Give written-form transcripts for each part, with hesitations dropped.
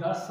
10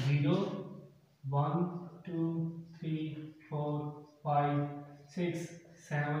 0 1 2 3 4 5 6 7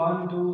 1 2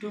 2۔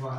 1،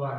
1۔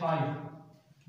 5۔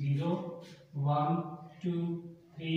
0 1 2 3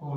4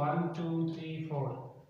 1 2 3 4،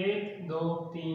1 2 3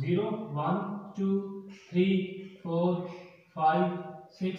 0 1 2 3 4 5 6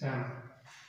7۔